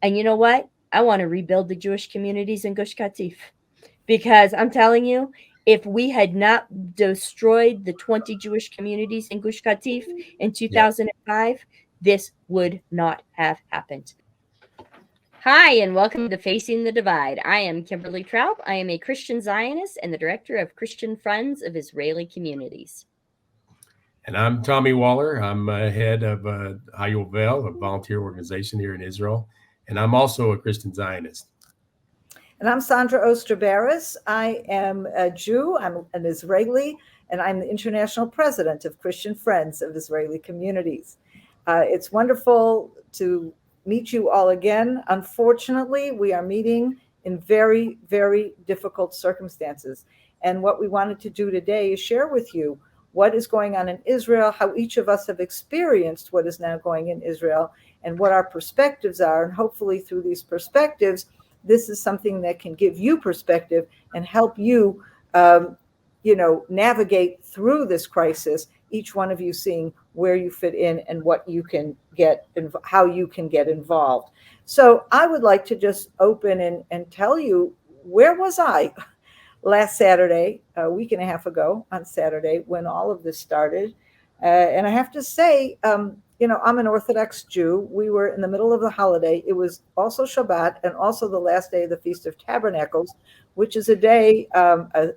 And you know what? I want to rebuild the Jewish communities in Gush Katif because I'm telling you, if we had not destroyed the 20 Jewish communities in Gush Katif in Yeah. 2005, this would not have happened. Hi, and welcome to Facing the Divide. I am Kimberly Troup. I am a Christian Zionist and the director of Christian Friends of Israeli Communities. And I'm Tommy Waller. I'm head of Hayuvel, a volunteer organization here in Israel. And I'm also a Christian Zionist. And I'm Sondra Oster Baras. I am a Jew, I'm an Israeli, and I'm the international president of Christian Friends of Israeli Communities. It's wonderful to meet you all again. Unfortunately, we are meeting in very, very difficult circumstances. And what we wanted to do today is share with you what is going on in Israel, how each of us have experienced what is now going in Israel, and what our perspectives are. And hopefully through these perspectives, this is something that can give you perspective and help you, navigate through this crisis, each one of you seeing where you fit in and what you can get and how you can get involved. So I would like to just open and tell you, where was I last Saturday, a week and a half ago on Saturday, when all of this started? And I have to say, I'm an Orthodox Jew. We were in the middle of the holiday. It was also Shabbat and also the last day of the Feast of Tabernacles, which is a day, a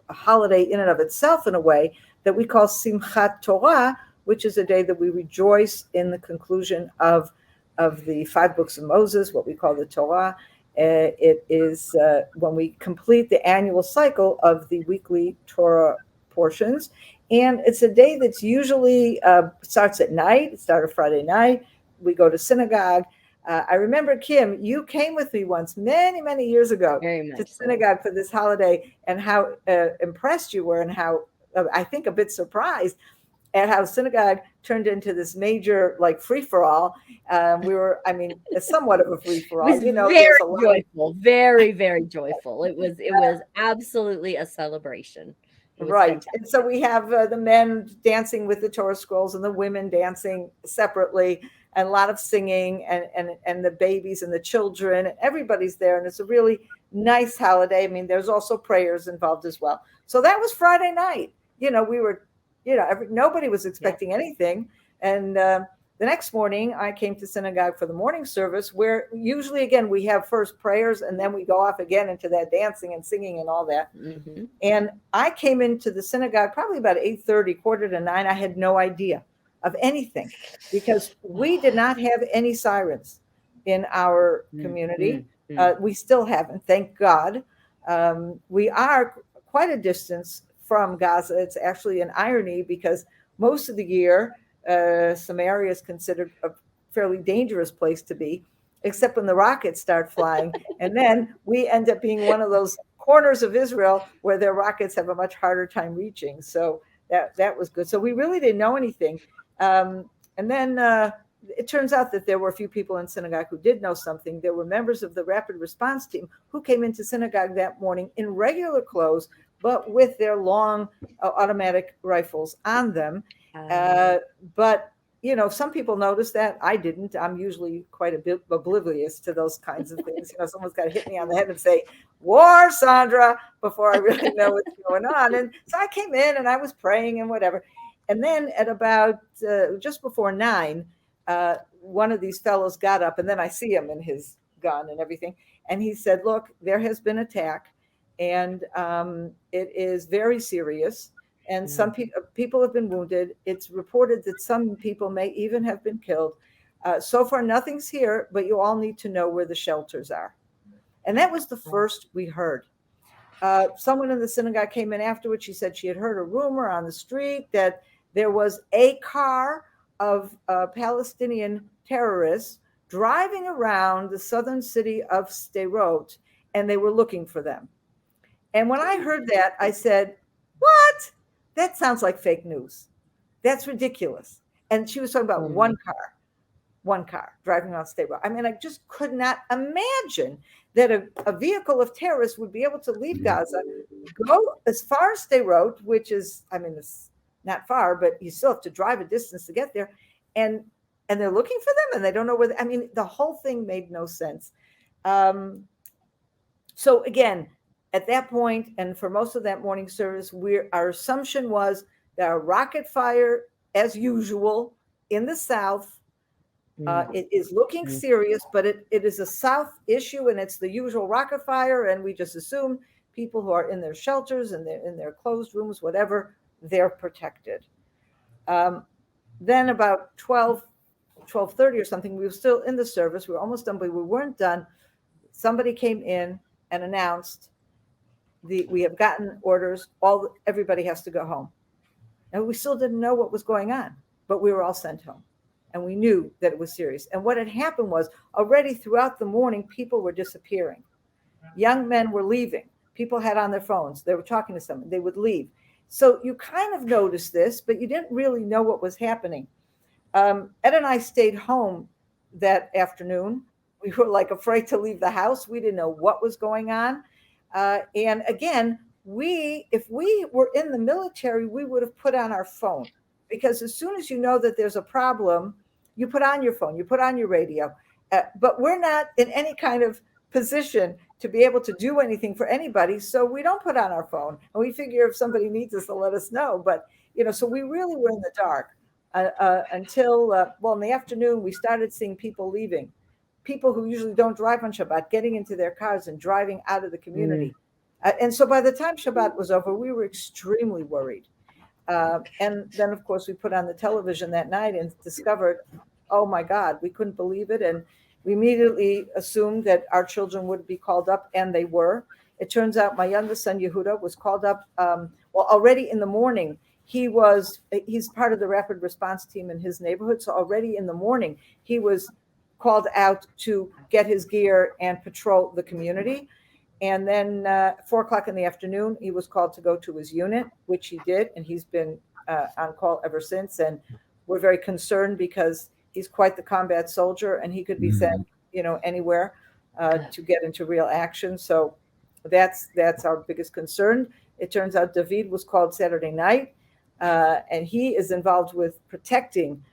holiday in and of itself, in a way, that we call Simchat Torah, which is a day that we rejoice in the conclusion of the 5 books of Moses, what we call the Torah. It is when we complete the annual cycle of the weekly Torah portions. And it's a day that's usually starts at night. It started Friday night. We go to synagogue. I remember, Kim, you came with me once, many, many years ago, to synagogue for this holiday, and how impressed you were, and how I think a bit surprised at how synagogue turned into this major free-for-all. We were, somewhat of a free-for-all. It was very joyful, very, very joyful. It was absolutely a celebration. Right. Fantastic. And so we have the men dancing with the Torah scrolls and the women dancing separately, and a lot of singing, and the babies and the children, and everybody's there. And it's a really nice holiday. I mean, there's also prayers involved as well. So that was Friday night. We were, nobody was expecting anything. And the next morning, I came to synagogue for the morning service, where usually, again, we have first prayers, and then we go off again into that dancing and singing and all that. Mm-hmm. And I came into the synagogue probably about 8:30, 8:45. I had no idea of anything, because we did not have any sirens in our community. Mm-hmm. We still haven't, thank God. We are quite a distance from Gaza. It's actually an irony, because most of the year, Samaria is considered a fairly dangerous place to be, except when the rockets start flying. And then we end up being one of those corners of Israel where their rockets have a much harder time reaching. So that was good. So we really didn't know anything. And then it turns out that there were a few people in synagogue who did know something. There were members of the rapid response team who came into synagogue that morning in regular clothes, but with their long automatic rifles on them. But some people noticed that. I didn't. I'm usually quite a bit oblivious to those kinds of things. Someone's got to hit me on the head and say, "War, Sondra," before I really know what's going on. And so I came in and I was praying and whatever. And then at about just before 9, one of these fellows got up, and then I see him in his gun and everything. And he said, "Look, there has been attack, and it is very serious. And some people have been wounded. It's reported that some people may even have been killed. So far, nothing's here, but you all need to know where the shelters are." And that was the first we heard. Someone in the synagogue came in afterwards. She said she had heard a rumor on the street that there was a car of Palestinian terrorists driving around the southern city of Sderot, and they were looking for them. And when I heard that, I said, "What? That sounds like fake news. That's ridiculous." And she was talking about one car driving on Sderot. I just could not imagine that a vehicle of terrorists would be able to leave Gaza, go as far as Sderot, which is, it's not far, but you still have to drive a distance to get there, and and they're looking for them and they don't know where. I mean, the whole thing made no sense. So again, at that point, and for most of that morning service, our assumption was that a rocket fire, as usual, in the South. It is looking serious, but it is a South issue, and it's the usual rocket fire, and we just assume people who are in their shelters and in their closed rooms, whatever, they're protected. Then about 12:30 or something, we were still in the service. We were almost done, but we weren't done. Somebody came in and announced, we have gotten orders, everybody has to go home. And we still didn't know what was going on, but we were all sent home. And we knew that it was serious. And what had happened was, already throughout the morning, people were disappearing. Young men were leaving. People had on their phones. They were talking to someone. They would leave. So you kind of noticed this, but you didn't really know what was happening. Ed and I stayed home that afternoon. We were like afraid to leave the house. We didn't know what was going on. And again, if we were in the military, we would have put on our phone, because as soon as you know that there's a problem, you put on your phone, you put on your radio. But we're not in any kind of position to be able to do anything for anybody. So we don't put on our phone. And we figure if somebody needs us, they'll let us know. But, so we really were in the dark until, in the afternoon, we started seeing people leaving. People who usually don't drive on Shabbat getting into their cars and driving out of the community. And so by the time Shabbat was over, we were extremely worried. And then, of course, we put on the television that night and discovered, oh, my God, we couldn't believe it. And we immediately assumed that our children would be called up, and they were. It turns out my youngest son, Yehuda, was called up. Already in the morning, he's part of the rapid response team in his neighborhood. So already in the morning, he was called out to get his gear and patrol the community. And then 4:00 in the afternoon, he was called to go to his unit, which he did. And he's been on call ever since. And we're very concerned because he's quite the combat soldier, and he could be sent, anywhere to get into real action. So that's our biggest concern. It turns out David was called Saturday night, and he is involved with protecting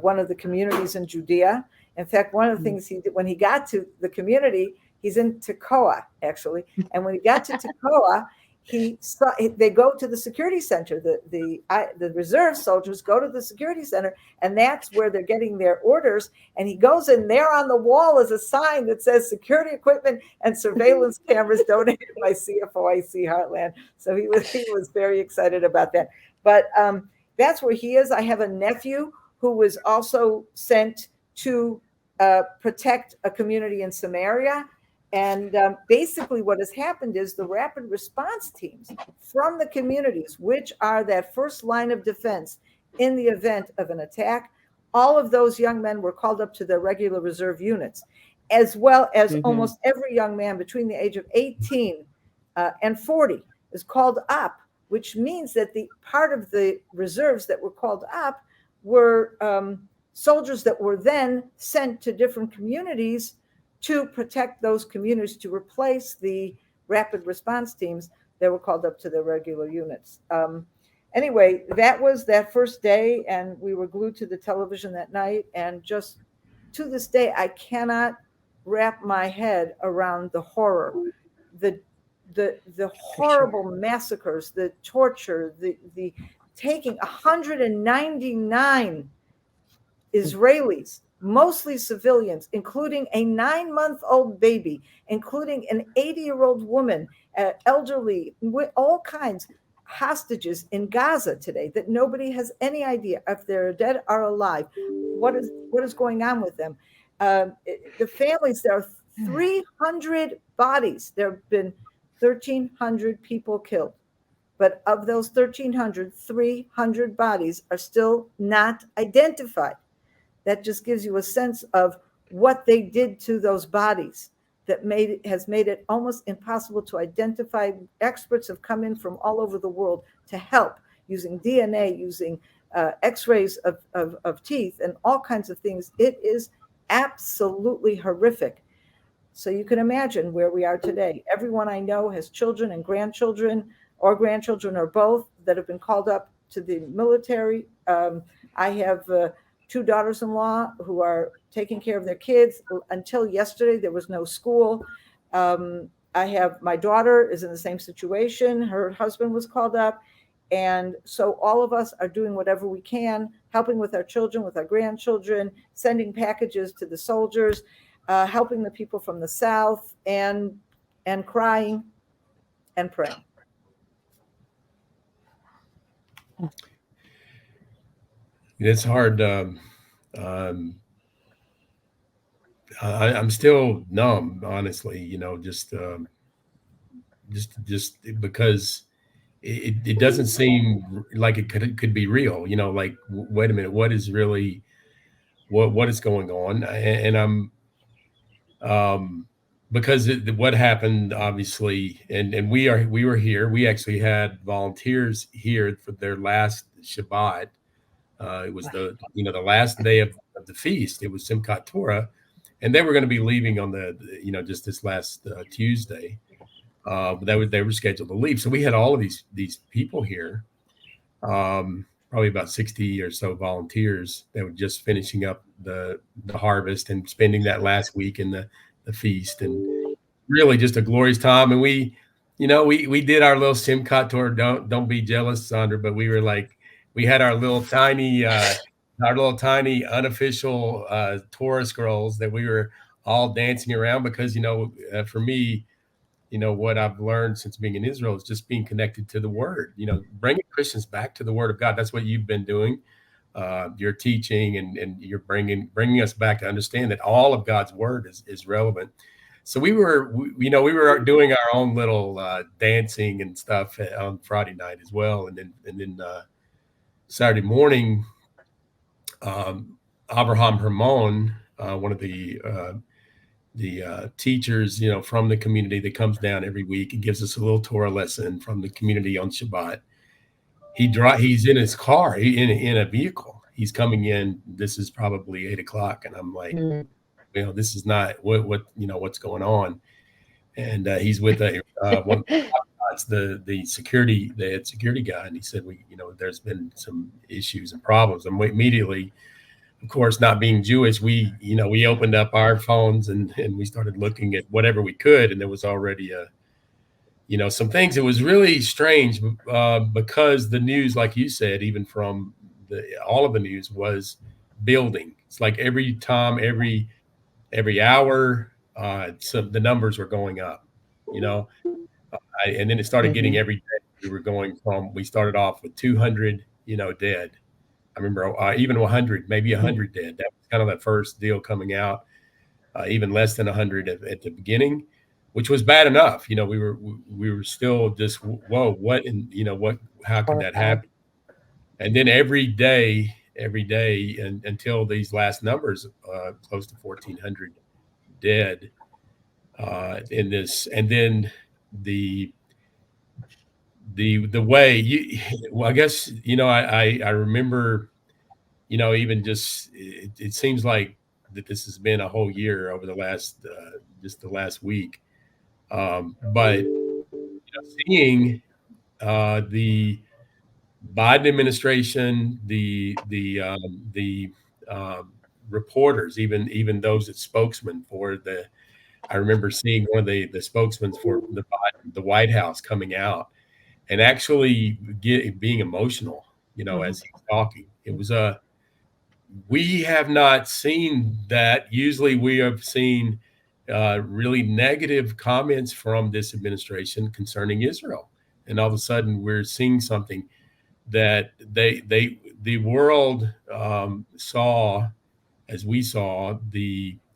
one of the communities in Judea. In fact, one of the things he did when he got to the community, he's in Tekoa, actually. And when he got to Tekoa, they go to the security center. The reserve soldiers go to the security center, and that's where they're getting their orders. And he goes in there. On the wall is a sign that says security equipment and surveillance cameras donated by CFOIC Heartland. So he was very excited about that. But that's where he is. I have a nephew who was also sent to protect a community in Samaria. And basically what has happened is the rapid response teams from the communities, which are that first line of defense in the event of an attack, all of those young men were called up to their regular reserve units, as well as almost every young man between the age of 18 and 40 is called up, which means that the part of the reserves that were called up were soldiers that were then sent to different communities to protect those communities, to replace the rapid response teams that were called up to their regular units. Anyway, that was that first day, and we were glued to the television that night. And just to this day, I cannot wrap my head around the horror, the horrible massacres, the torture, the taking 199 Israelis, mostly civilians, including a 9-month-old baby, including an 80-year-old woman, elderly, with all kinds, hostages in Gaza today that nobody has any idea if they're dead or alive. What is going on with them? The families, there are 300 bodies. There have been 1,300 people killed. But of those 1,300, 300 bodies are still not identified. That just gives you a sense of what they did to those bodies that has made it almost impossible to identify. Experts have come in from all over the world to help using DNA, using x-rays of teeth and all kinds of things. It is absolutely horrific. So you can imagine where we are today. Everyone I know has children and grandchildren or grandchildren or both that have been called up to the military. I have 2 daughters-in-law who are taking care of their kids. Until yesterday, there was no school. I have my daughter is in the same situation. Her husband was called up. And so all of us are doing whatever we can, helping with our children, with our grandchildren, sending packages to the soldiers, helping the people from the South, and crying and praying. It's hard. I'm still numb, honestly, just because it doesn't seem like it could be real, like, wait a minute, what is really, what is going on? And I'm, because what happened, obviously, and we were here, we actually had volunteers here for their last Shabbat. It was the last day of the feast. It was Simchat Torah, and they were going to be leaving on just this last Tuesday. They were scheduled to leave, so we had all of these people here, probably about 60 or so volunteers that were just finishing up the harvest and spending that last week in the feast, and really just a glorious time. And we did our little Simchat Torah. Don't be jealous, Sondra, but we were like, we had our little tiny unofficial Torah scrolls that we were all dancing around, because for me, what I've learned since being in Israel is just being connected to the Word. Bringing Christians back to the Word of God. That's what you've been doing. You're teaching and you're bringing us back to understand that all of God's Word is relevant. So we were doing our own little dancing and stuff on Friday night as well, and then Saturday morning, Abraham Hermon, one of the teachers, from the community that comes down every week and gives us a little Torah lesson from the community on Shabbat. He's in his car, in a vehicle. He's coming in. This is probably 8:00, and I'm like, this is not what's going on. And he's with one. The security guy, and he said, there's been some issues and problems. And we immediately, of course, not being Jewish, we opened up our phones and we started looking at whatever we could, and there was already some things. It was really strange because the news, like you said, even from all of the news, was building. It's like every time, every hour, so the numbers were going up, and then it started getting every day. We started off with 200, dead. I remember even 100, maybe 100 dead. That was kind of the first deal coming out, even less than 100 at the beginning, which was bad enough. We were still just, whoa, what, and how could that happen? And then every day, and until these last numbers, close to 1,400 dead in this, and then the way I guess, I remember, even just, it seems like that this has been a whole year over the last, just the last week. But seeing the Biden administration, the reporters, even those that spokesman for I remember seeing one of the spokesmen for the White House coming out and actually being emotional, as he's talking. It was we have not seen that. Usually we have seen really negative comments from this administration concerning Israel. And all of a sudden we're seeing something that the world saw, as we saw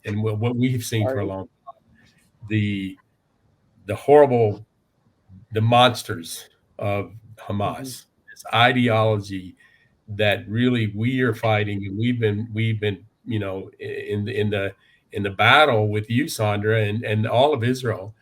and what we have seen for a long time, the horrible, the monsters of Hamas, this ideology that really we are fighting, and we've been in the battle with you, Sondra, and all of Israel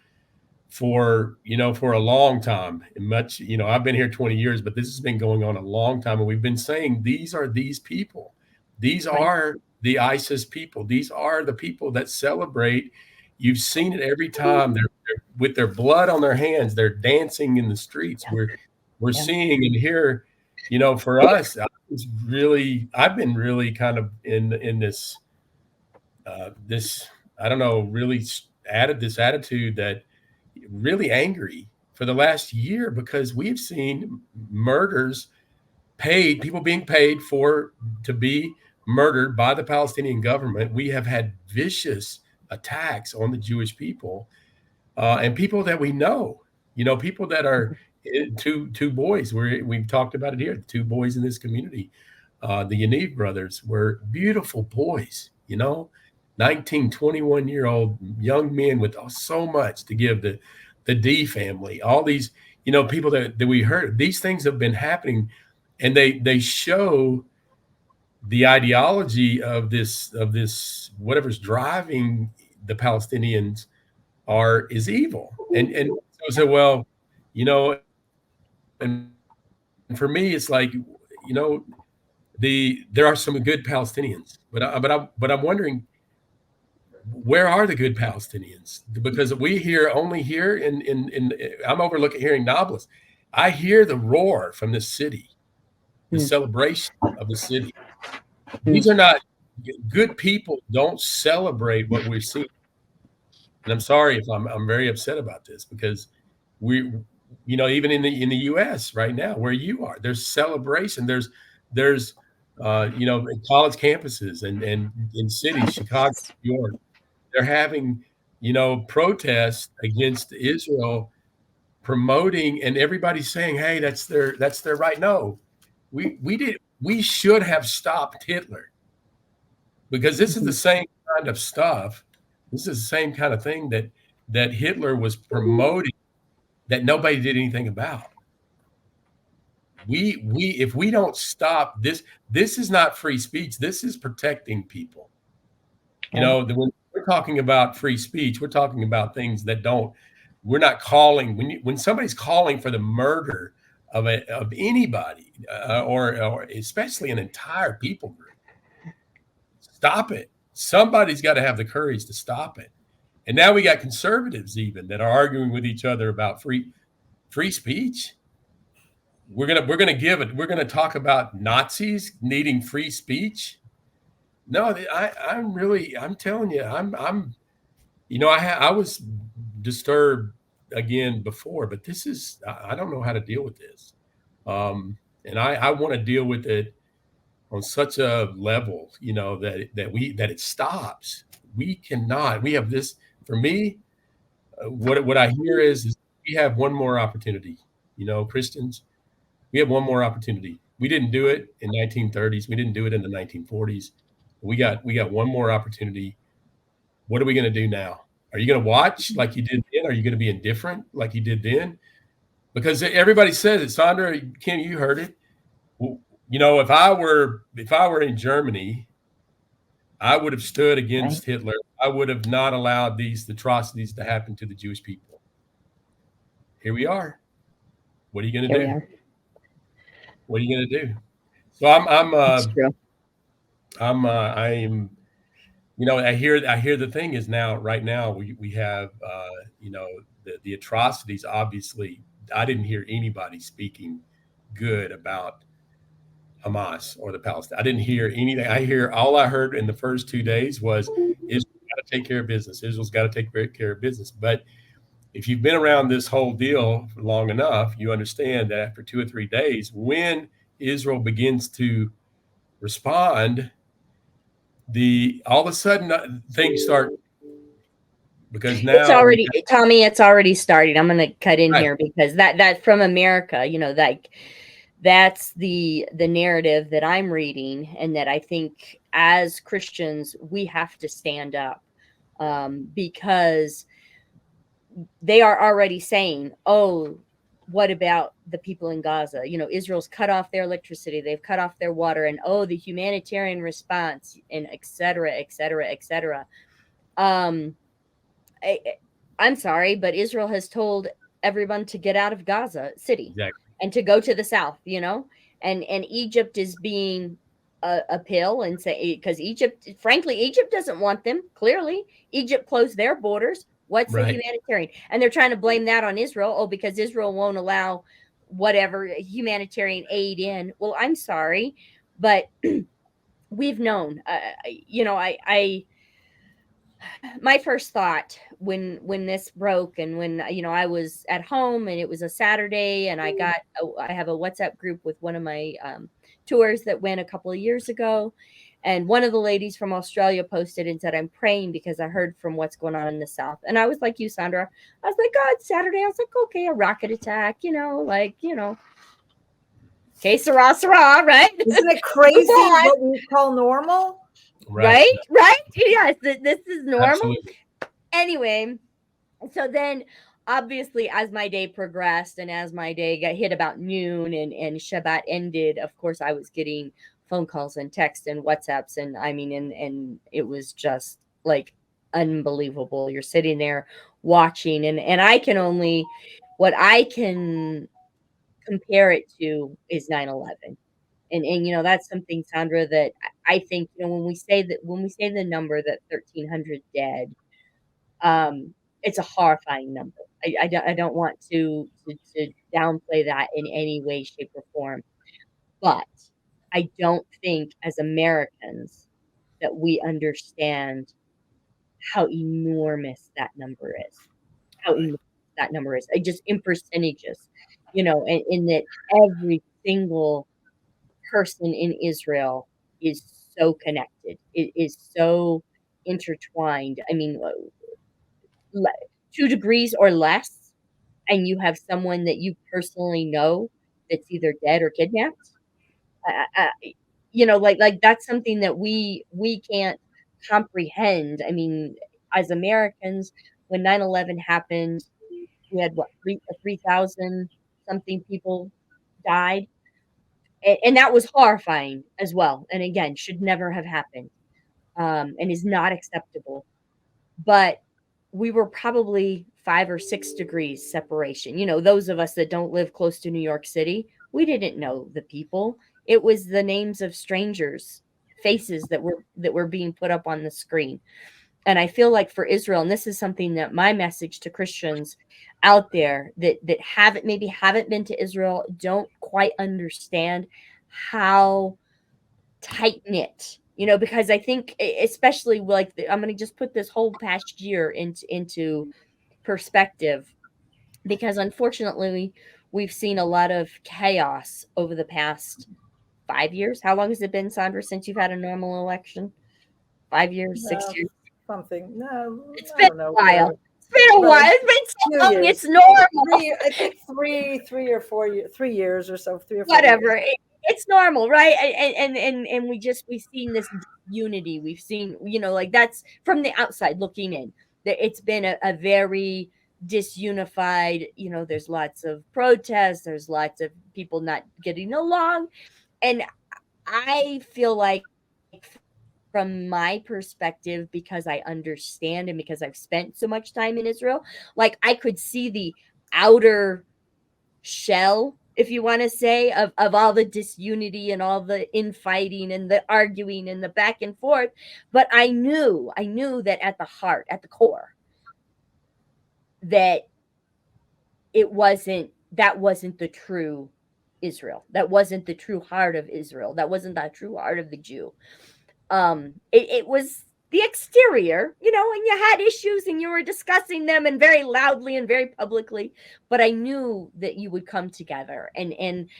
for a long time. And much, I've been here 20 years, but this has been going on a long time, and we've been saying these are these people, these are the ISIS people, these are the people that celebrate. You've seen it every time. They're with their blood on their hands. They're dancing in the streets. We're seeing and hear, for us, I've been really kind of in this, I don't know, really added this attitude that really angry for the last year because we've seen murders paid, people being paid to be murdered by the Palestinian government. We have had vicious attacks on the Jewish people and people that we know, people that are two boys. We've talked about it here. Two boys in this community, the Yaniv brothers, were beautiful boys, 19, 21-year-old young men with so much to give the D family, all these, people that we heard. These things have been happening, and they show the ideology of this whatever's driving the Palestinians is evil. And so well, and for me, it's like, there are some good Palestinians, but I'm wondering, where are the good Palestinians? Because we only hear in I'm overlooking here in Nablus. I hear the roar from the city, the celebration of the city. These are not good people. Don't celebrate what we've seen. And I'm sorry if I'm very upset about this, because even in the U.S. right now, where you are, there's celebration. There's college campuses and in cities, Chicago, New York, they're having, protests against Israel, promoting, and everybody's saying, hey, that's their right. No, we should have stopped Hitler, because this is the same kind of stuff. This is the same kind of thing that Hitler was promoting, that nobody did anything about. If we don't stop this is not free speech. This is protecting people. When we're talking about free speech, we're talking about things that we're not calling, when somebody's calling for the murder of anybody, or especially an entire people group. Stop it. Somebody's got to have the courage to stop it. And now we got conservatives even that are arguing with each other about free speech. We're gonna talk about Nazis needing free speech. No, I'm telling you, I was disturbed again before, but I don't know how to deal with this. And I want to deal with it on such a level, that it stops. We cannot. We have this. For me, what I hear is we have one more opportunity. Christians, we have one more opportunity. We didn't do it in 1930s. We didn't do it in the 1940s. We got one more opportunity. What are we going to do now? Are you going to watch like you did then? Are you going to be indifferent like you did then? Because everybody says it. Sondra, Kim, you heard it. If I were in Germany, I would have stood against Hitler. I would have not allowed these atrocities to happen to the Jewish people. Here we are. What are you going to do? What are you going to do? So I hear the thing is right now we have the atrocities. Obviously, I didn't hear anybody speaking good about Hamas or the Palestinians. I didn't hear anything. All I heard in the first 2 days was Israel's got to take care of business. Israel's got to take care of business. But if you've been around this whole deal for long enough, you understand that after 2 or 3 days, when Israel begins to respond, all of a sudden things start, because now it's already, Tommy, it's already started. I'm going to cut in here because that from America, that's the narrative that I'm reading, and that I think as Christians we have to stand up, because they are already saying, oh, what about the people in Gaza? Israel's cut off their electricity, they've cut off their water, and the humanitarian response, and et cetera, et cetera, et cetera. I'm sorry, but Israel has told everyone to get out of Gaza City. Exactly. And to go to the south, and Egypt is being a pill, and say, because Egypt doesn't want them. Clearly, Egypt closed their borders. What's the humanitarian? And they're trying to blame that on Israel. Oh, because Israel won't allow whatever humanitarian aid in. Well, I'm sorry, but we've known, my first thought when this broke, and when I was at home and it was a Saturday, and I have a WhatsApp group with one of my tours that went a couple of years ago, and one of the ladies from Australia posted and said, "I'm praying because I heard from what's going on in the South." And I was like you, Sondra. I was like, "God, Saturday." I was like, "Okay, a rocket attack, okay, sarah, right?" Isn't it crazy what we call normal? Right? Yes, this is normal. Absolutely. Anyway, so then obviously as my day progressed and as my day got hit about noon and Shabbat ended, of course I was getting phone calls and texts and WhatsApps, and and it was just like unbelievable. You're sitting there watching, and I can only, what I can compare it to is 9/11. And that's something, Sondra, that I think, when we say the number, that 1,300 dead, it's a horrifying number. I don't want to downplay that in any way, shape, or form, but I don't think as Americans that we understand how enormous that number is. How enormous that number is. Just in percentages, and in that every single person in Israel is so connected. It is so intertwined. 2 degrees or less, and you have someone that you personally know that's either dead or kidnapped. Like that's something that we can't comprehend. As Americans, when 9/11 happened, we had 3,000 something people died. And that was horrifying as well. And again, should never have happened, and is not acceptable. But we were probably 5 or 6 degrees separation. Those of us that don't live close to New York City, we didn't know the people. It was the names of strangers, faces that were being put up on the screen. And I feel like for Israel, and this is something that my message to Christians out there that haven't been to Israel, don't quite understand how tight knit, because I think, especially like I'm going to just put this whole past year into perspective, because unfortunately we've seen a lot of chaos over the past 5 years. How long has it been, Sondra, since you've had a normal election? 5 years, 6 years? Something. No, it's been a while. It's been a while. It's been so long. It's normal. I think 3 or 4 years, 3 years or so, 3 or 4 whatever. years. It's normal, right? And we've seen this unity. We've seen, like that's from the outside looking in. It's been a very disunified. There's lots of protests. There's lots of people not getting along, and I feel like, from my perspective, because I understand and because I've spent so much time in Israel, like I could see the outer shell, if you want to say, of all the disunity and all the infighting and the arguing and the back and forth. But I knew that at the heart, at the core, that that wasn't the true Israel. That wasn't the true heart of Israel. That wasn't the true heart of the Jew. It was the exterior, and you had issues and you were discussing them, and very loudly and very publicly, but I knew that you would come together, and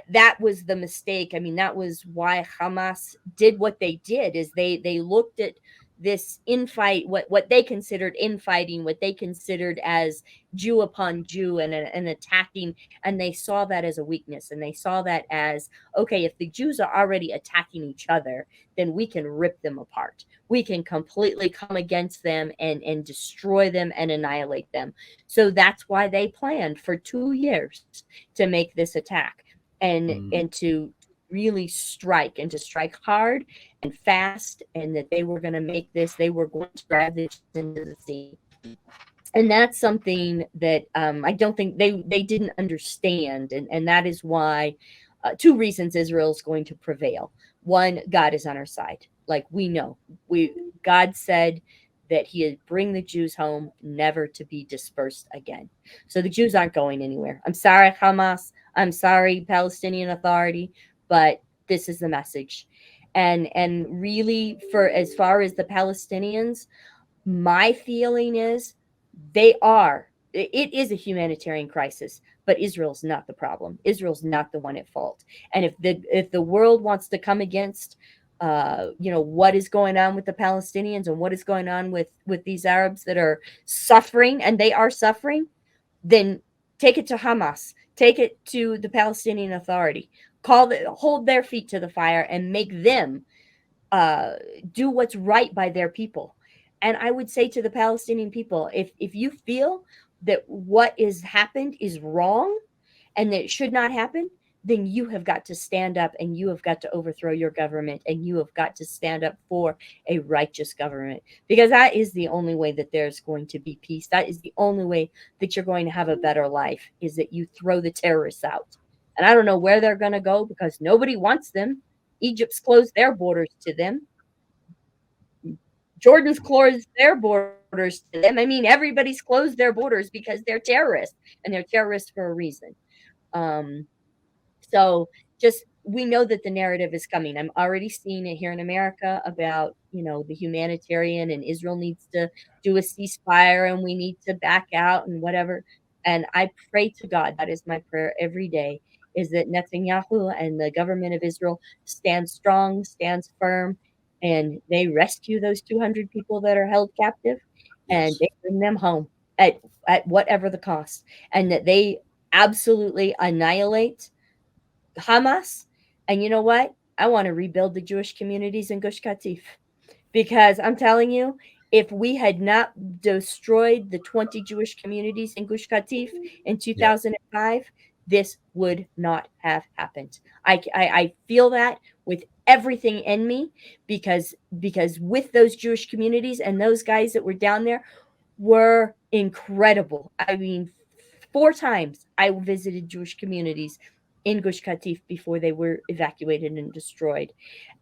that was the mistake. That was why Hamas did what they did, is they looked at this infight, what they considered infighting, what they considered as Jew upon Jew and attacking, and they saw that as a weakness, and they saw that as, okay, if the Jews are already attacking each other, then we can rip them apart. We can completely come against them and destroy them and annihilate them. So that's why they planned for 2 years to make this attack and to really strike, and to strike hard and fast, and that they were going to make this, they were going to drive this into the sea. And that's something that I don't think they didn't understand. And that is why 2 reasons Israel's going to prevail. One, God is on our side. Like we know, God said that he would bring the Jews home, never to be dispersed again. So the Jews aren't going anywhere. I'm sorry, Hamas. I'm sorry, Palestinian Authority, but this is the message. And really, for as far as the Palestinians, my feeling is it is a humanitarian crisis, but Israel's not the problem. Israel's not the one at fault. And if the world wants to come against what is going on with the Palestinians and what is going on with these Arabs that are suffering, and they are suffering, then take it to Hamas, take it to the Palestinian Authority, hold their feet to the fire and make them do what's right by their people. And I would say to the Palestinian people, if you feel that what has happened is wrong and that it should not happen, then you have got to stand up and you have got to overthrow your government and you have got to stand up for a righteous government, because that is the only way that there's going to be peace. That is the only way that you're going to have a better life, is that you throw the terrorists out. And I don't know where they're going to go because nobody wants them. Egypt's closed their borders to them. Jordan's closed their borders to them. I mean, everybody's closed their borders because they're terrorists, and they're terrorists for a reason. So just, we know that the narrative is coming. I'm already seeing it here in America about, the humanitarian, and Israel needs to do a ceasefire and we need to back out and whatever. And I pray to God, that is my prayer every day, is that Netanyahu and the government of Israel stands strong, stands firm, and they rescue those 200 people that are held captive, and they bring them home at whatever the cost, and that they absolutely annihilate Hamas. And you know what? I want to rebuild the Jewish communities in Gush Katif, because I'm telling you, if we had not destroyed the 20 Jewish communities in Gush Katif in 2005, this would not have happened. I feel that with everything in me, because with those Jewish communities and those guys that were down there were incredible. I mean, 4 times I visited Jewish communities in Gush Katif before they were evacuated and destroyed.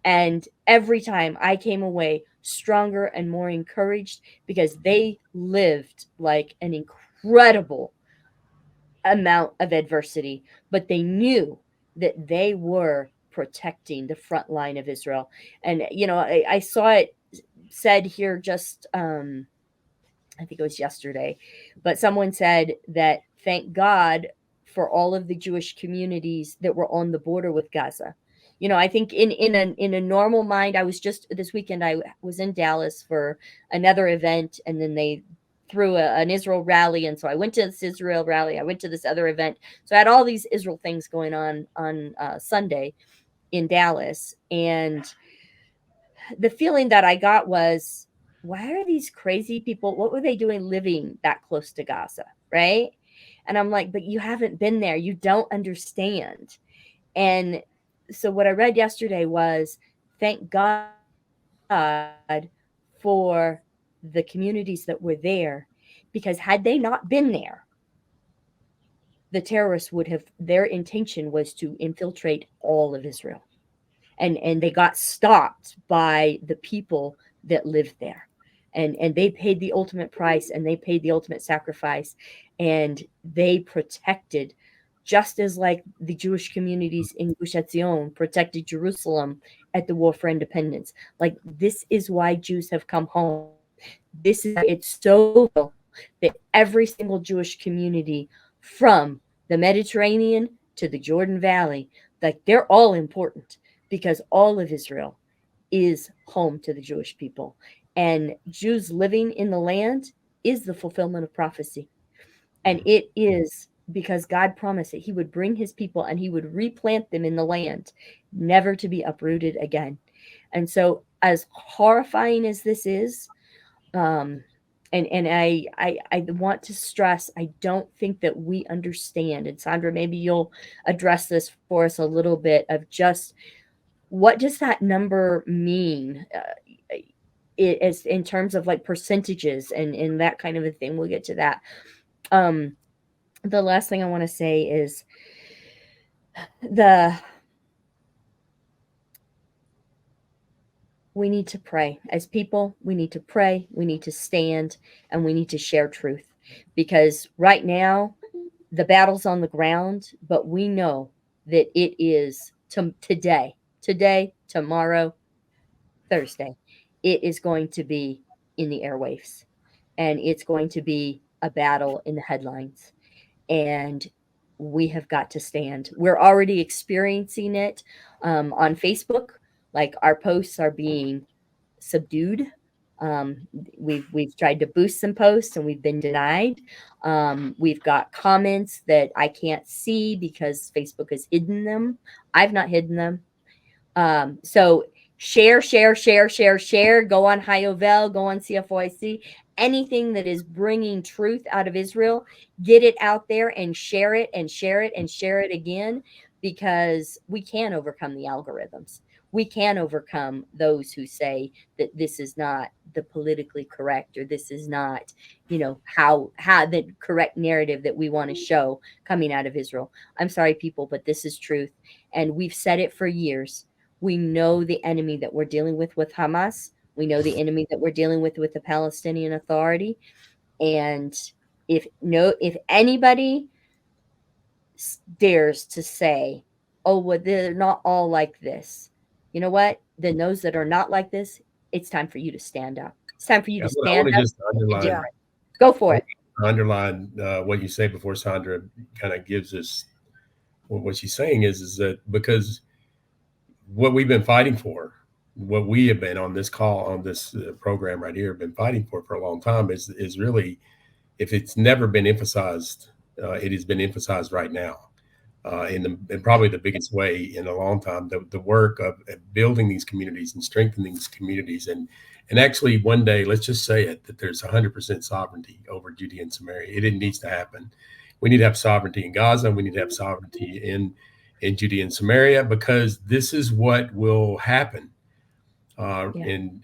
And every time I came away stronger and more encouraged, because they lived like an incredible amount of adversity, but they knew that they were protecting the front line of Israel. And, I saw it said here just, I think it was yesterday, but someone said that thank God for all of the Jewish communities that were on the border with Gaza. I think in a normal mind, I was just this weekend, I was in Dallas for another event, and then they threw an Israel rally, and so I went to this Israel rally. I went to this other event, so I had all these Israel things going on Sunday in Dallas, and the feeling that I got was, why are these crazy people? What were they doing living that close to Gaza? Right. And I'm like, but you haven't been there. You don't understand. And so what I read yesterday was, thank God for the communities that were there, because had they not been there, the terrorists would have, their intention was to infiltrate all of Israel. And they got stopped by the people that lived there, and they paid the ultimate price, and they paid the ultimate sacrifice, and they protected, just as like the Jewish communities in Gush Etzion protected Jerusalem at the War for Independence. Like, this is why Jews have come home. This is, it's so real that every single Jewish community, from the Mediterranean to the Jordan Valley, like, they're all important, because all of Israel is home to the Jewish people. And Jews living in the land is the fulfillment of prophecy. And it is because God promised that he would bring his people and he would replant them in the land, never to be uprooted again. And so, as horrifying as this is, and I want to stress, I don't think that we understand. And Sondra, maybe you'll address this for us a little bit, of just, what does that number mean it is in terms of like percentages and that kind of a thing. We'll get to that. The last thing I want to say is we need to pray. As people, we need to pray, we need to stand, and we need to share truth. Because right now, the battle's on the ground, but we know that it is today, tomorrow, Thursday. It is going to be in the airwaves, and it's going to be a battle in the headlines. And we have got to stand. We're already experiencing it on Facebook. Like, our posts are being subdued. We've tried to boost some posts and we've been denied. We've got comments that I can't see because Facebook has hidden them. I've not hidden them. So share. Go on Hiovel, go on CFOIC. Anything that is bringing truth out of Israel, get it out there and share it and share it and share it again, because we can overcome the algorithms. We can overcome those who say that this is not the politically correct, or this is not, how the correct narrative that we want to show coming out of Israel. I'm sorry, people, but this is truth. And we've said it for years. We know the enemy that we're dealing with Hamas. We know the enemy that we're dealing with the Palestinian Authority. And if anybody dares to say, oh, well, they're not all like this, you know what? Then those that are not like this, it's time for you to stand up. It's time for you to stand up. Just underline, Go for it. Underline what you say before Sondra kind of gives us what she's saying is that because what we've been fighting for, what we have been on this call, on this program right here, been fighting for a long time is really, if it's never been emphasized, it has been emphasized right now. In probably the biggest way in a long time, the work of building these communities and strengthening these communities, and actually one day, let's just say it, that there's 100% sovereignty over Judea and Samaria. It needs to happen. We need to have sovereignty in Gaza. We need to have sovereignty in Judea and Samaria, because this is what will happen. And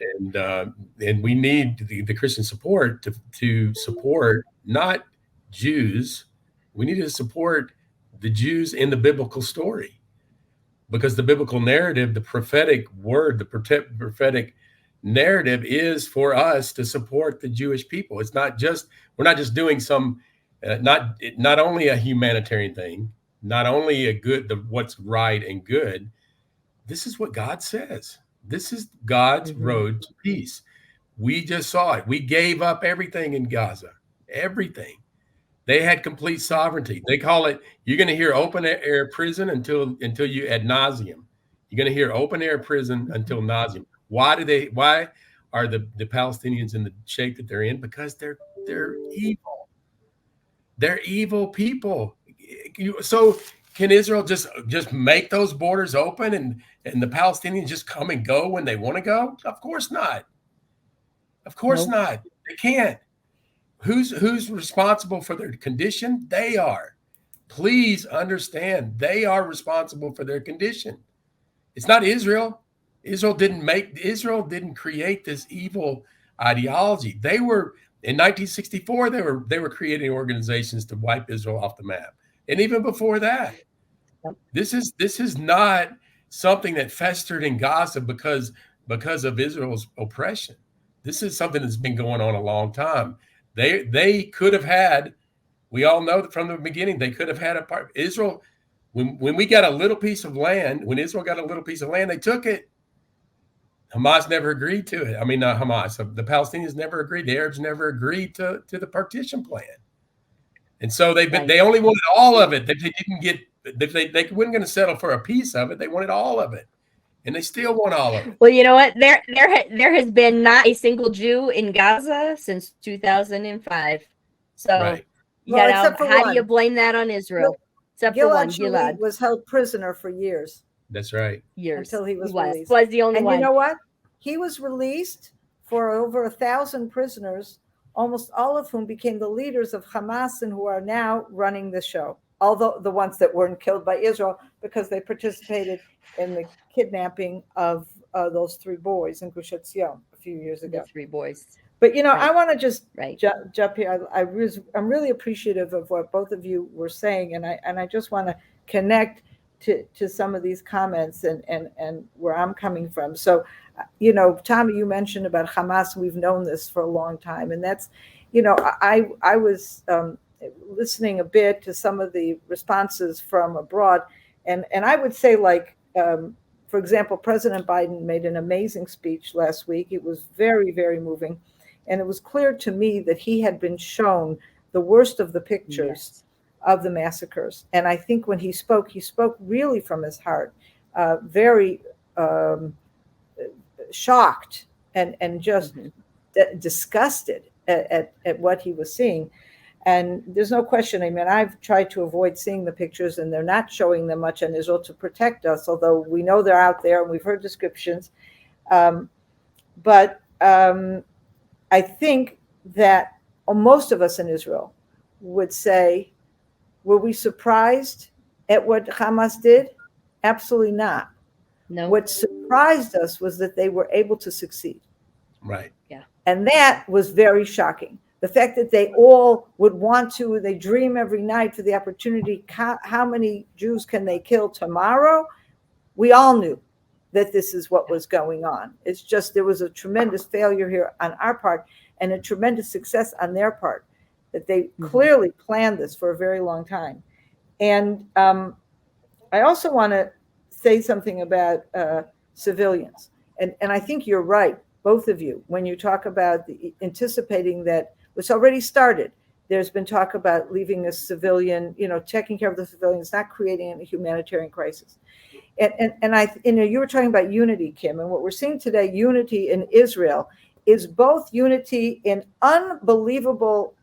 we need the Christian support to support not Jews. We need to support the Jews in the biblical story, because the biblical narrative, the prophetic word, the prophetic narrative is for us to support the Jewish people. It's not just, we're not just doing some, not only a humanitarian thing, not only what's right and good. This is what God says. This is God's road to peace. We just saw it. We gave up everything in Gaza, everything. They had complete sovereignty. They call it, you're going to hear open air prison until you ad nauseum. You're going to hear open air prison until nauseum. Why are the Palestinians in the shape that they're in? Because they're evil. They're evil people. So can Israel just make those borders open and the Palestinians just come and go when they want to go? Of course not. Of course not. They can't. Who's responsible for their condition? They are. Please understand, they are responsible for their condition. It's not Israel. Israel didn't create this evil ideology. They were, in 1964, they were creating organizations to wipe Israel off the map. And even before that, this is not something that festered in Gaza because of Israel's oppression. This is something that's been going on a long time. They could have had, we all know that from the beginning, they could have had a part. Israel, when we got a little piece of land, when Israel got a little piece of land, they took it. Hamas never agreed to it. I mean, not Hamas. The Palestinians never agreed. The Arabs never agreed to the partition plan. And so they only wanted all of it. They didn't get, they weren't going to settle for a piece of it. They wanted all of it. And they still want all of it. Well, you know what? There has been not a single Jew in Gaza since 2005. So, right. How do you blame that on Israel? Except for one, Gilad was held prisoner for years. That's right. Years until he was released. Was the only one. And you know what? He was released for over 1,000 prisoners, almost all of whom became the leaders of Hamas and who are now running the show. Although the ones that weren't killed by Israel because they participated in the kidnapping of those 3 boys in Gush Etzion a few years ago. The 3 boys. But, I want to just right. jump here. I'm really appreciative of what both of you were saying. And I just want to connect to some of these comments and where I'm coming from. So, Tommy, you mentioned about Hamas. We've known this for a long time, and that's, I was listening a bit to some of the responses from abroad, and I would say, like, for example, President Biden made an amazing speech last week. It was very, very moving, and it was clear to me that he had been shown the worst of the pictures of the massacres. And I think when he spoke really from his heart, very shocked and just disgusted at what he was seeing. And there's no question. I mean, I've tried to avoid seeing the pictures, and they're not showing them much in Israel to protect us, although we know they're out there and we've heard descriptions. But I think that most of us in Israel would say, were we surprised at what Hamas did? Absolutely not. No. What surprised us was that they were able to succeed. Right. Yeah. And that was very shocking. The fact that they all would want to, they dream every night for the opportunity. How many Jews can they kill tomorrow? We all knew that this is what was going on. It's just there was a tremendous failure here on our part and a tremendous success on their part, that they clearly planned this for a very long time. And I also want to say something about civilians. And I think you're right, both of you, when you talk about anticipating that it's already started. There's been talk about leaving a civilian, taking care of the civilians, not creating a humanitarian crisis. And you were talking about unity, Kim, and what we're seeing today, unity in Israel, is both unity in unbelievable.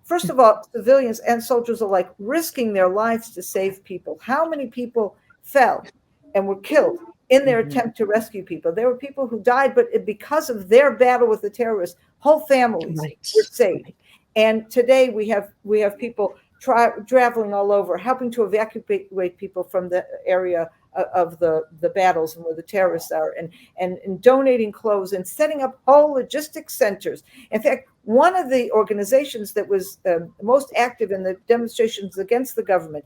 First of all, civilians and soldiers alike risking their lives to save people. How many people fell and were killed in their attempt to rescue people? There were people who died, but because of their battle with the terrorists, whole families were saved. Right. And today we have people traveling all over, helping to evacuate people from the area of the battles and where the terrorists are, and donating clothes and setting up whole logistics centers. In fact, one of the organizations that was most active in the demonstrations against the government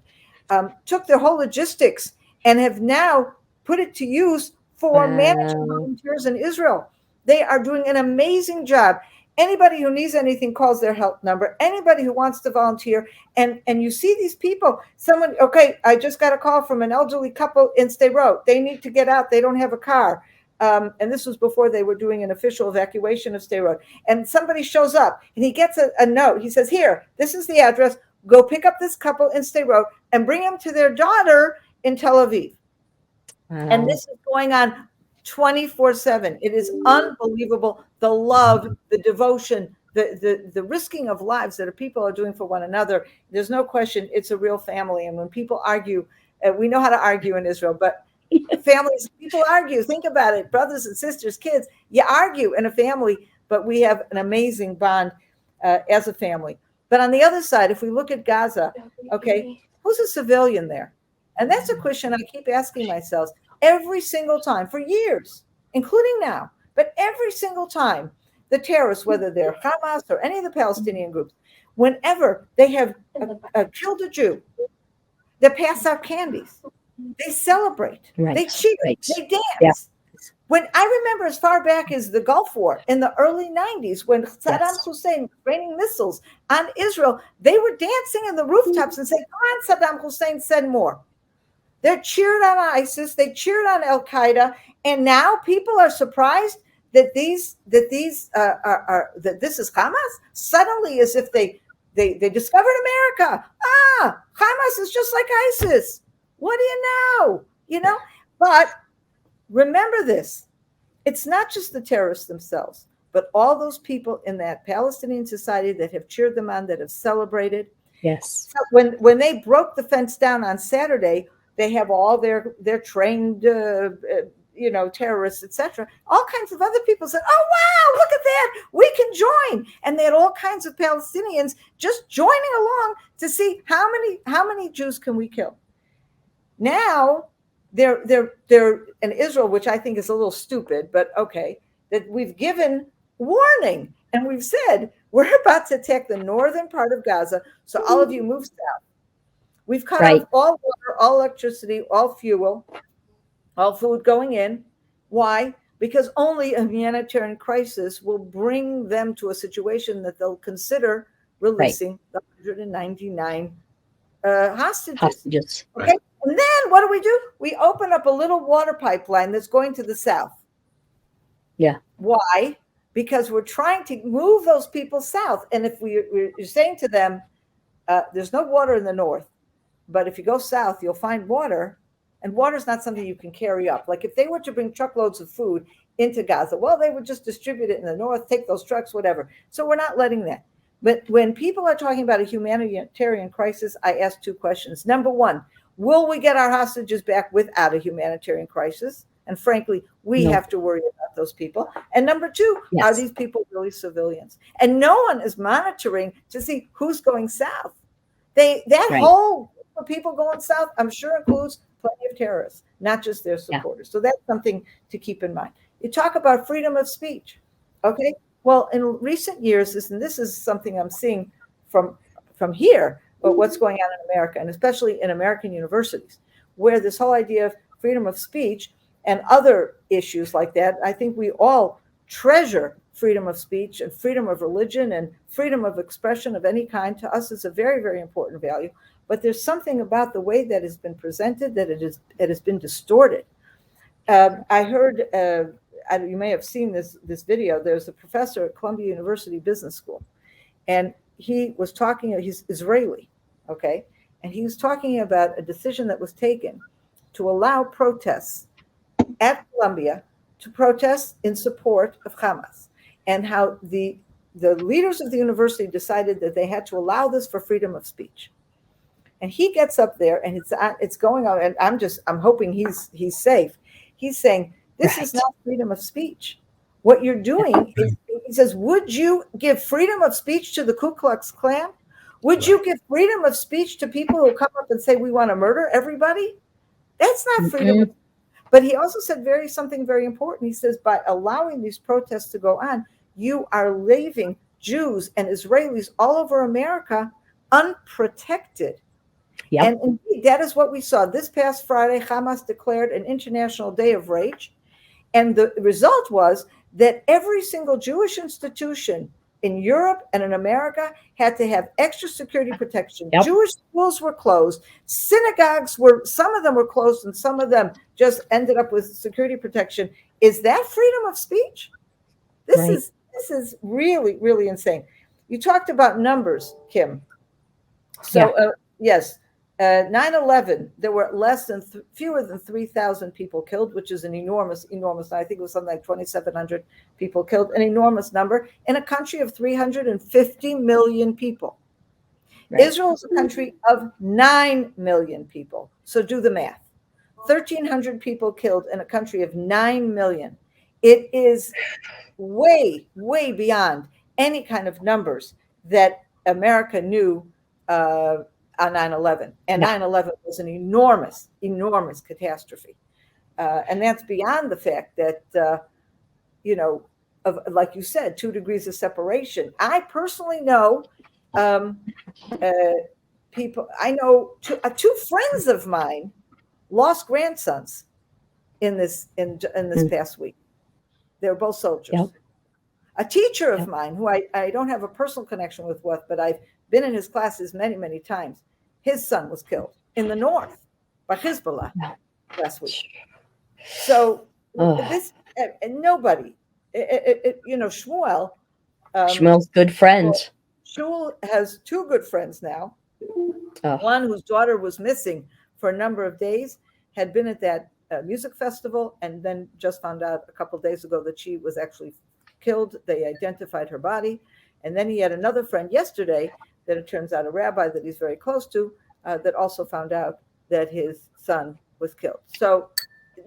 took their whole logistics and have now put it to use for managing volunteers in Israel. They are doing an amazing job. Anybody who needs anything calls their help number. Anybody who wants to volunteer. And you see these people, I just got a call from an elderly couple in State Road. They need to get out. They don't have a car. And this was before they were doing an official evacuation of State Road. And somebody shows up and he gets a note. He says, here, this is the address. Go pick up this couple in State Road and bring them to their daughter in Tel Aviv. And this is going on 24/7. It is unbelievable. The love, the devotion, the risking of lives that people are doing for one another. There's no question it's a real family. And when people argue, we know how to argue in Israel, but families, people argue. Think about it. Brothers and sisters, kids, you argue in a family, but we have an amazing bond as a family. But on the other side, if we look at Gaza, who's a civilian there? And that's a question I keep asking myself every single time for years, including now. But every single time, the terrorists, whether they're Hamas or any of the Palestinian groups, whenever they have killed a Jew, they pass out candies. They celebrate. Right. They cheer. Right. They dance. Yeah. When I remember as far back as the Gulf War in the early 90s, when Saddam Hussein was raining missiles on Israel, they were dancing in the rooftops and saying, "Come on, Saddam Hussein, send more." They cheered on ISIS, they cheered on Al Qaeda, and now people are surprised that this is Hamas. Suddenly, as if they discovered America. Hamas is just like ISIS. What do you know? But remember this: it's not just the terrorists themselves, but all those people in that Palestinian society that have cheered them on, that have celebrated. Yes. So when they broke the fence down on Saturday, they have all their trained, terrorists, etc. All kinds of other people said, "Oh wow, look at that! We can join." And they had all kinds of Palestinians just joining along to see how many Jews can we kill. Now they're in Israel, which I think is a little stupid, but okay, that we've given warning and we've said we're about to attack the northern part of Gaza, so all of you move south. We've cut Right. off all water, all electricity, all fuel, all food going in. Why? Because only a humanitarian crisis will bring them to a situation that they'll consider releasing the 199 hostages. Okay. Right. And then what do? We open up a little water pipeline that's going to the south. Yeah. Why? Because we're trying to move those people south. And if we're saying to them, there's no water in the north, but if you go south, you'll find water. And water is not something you can carry up. Like if they were to bring truckloads of food into Gaza, well, they would just distribute it in the north, take those trucks, whatever. So we're not letting that. But when people are talking about a humanitarian crisis, I ask two questions. Number one, will we get our hostages back without a humanitarian crisis? And frankly, we have to worry about those people. And number two, are these people really civilians? And no one is monitoring to see who's going south. Whole group of people going south, I'm sure includes plenty of terrorists, not just their supporters. So that's something to keep in mind. You talk about freedom of speech. Okay. Well, in recent years, this is something I'm seeing from here, but what's going on in America, and especially in American universities, where this whole idea of freedom of speech and other issues like that, I think we all treasure freedom of speech and freedom of religion and freedom of expression of any kind. To us, is a very, very important value. But there's something about the way that has been presented that it has been distorted. I heard, you may have seen this video. There's a professor at Columbia University Business School, and he was talking. He's Israeli, okay, and he was talking about a decision that was taken to allow protests at Columbia to protest in support of Hamas, and how the leaders of the university decided that they had to allow this for freedom of speech. And he gets up there, and it's going on, and I'm hoping he's safe. He's saying, this is not freedom of speech. What you're doing is, he says, would you give freedom of speech to the Ku Klux Klan? Would you give freedom of speech to people who come up and say, we want to murder everybody? That's not freedom of speech. But he also said something very important. He says, by allowing these protests to go on, you are leaving Jews and Israelis all over America unprotected. Yep. And indeed, that is what we saw. This past Friday, Hamas declared an international day of rage. And the result was that every single Jewish institution in Europe and in America had to have extra security protection. Yep. Jewish schools were closed. Synagogues some of them were closed, and some of them just ended up with security protection. Is that freedom of speech? This is really, really insane. You talked about numbers, Kim. So, yes. 9/11, there were fewer than 3,000 people killed, which is an enormous, I think it was something like 2,700 people killed, an enormous number in a country of 350 million people. Right. Israel is a country of 9 million people. So do the math. 1,300 people killed in a country of 9 million. It is way, way beyond any kind of numbers that America knew on 9/11, and 9/11 was an enormous, enormous catastrophe, and that's beyond the fact that like you said, 2 degrees of separation. I personally know people. I know two friends of mine lost grandsons in this past week. They were both soldiers. Yep. A teacher of mine, who I don't have a personal connection with, but I've been in his classes many, many times. His son was killed in the north by Hezbollah last week. So nobody, Shmuel. Shmuel's good friend. Shmuel has 2 good friends now. One whose daughter was missing for a number of days, had been at that music festival, and then just found out a couple of days ago that she was actually killed. They identified her body. And then he had another friend yesterday that it turns out a rabbi that he's very close to, that also found out that his son was killed. So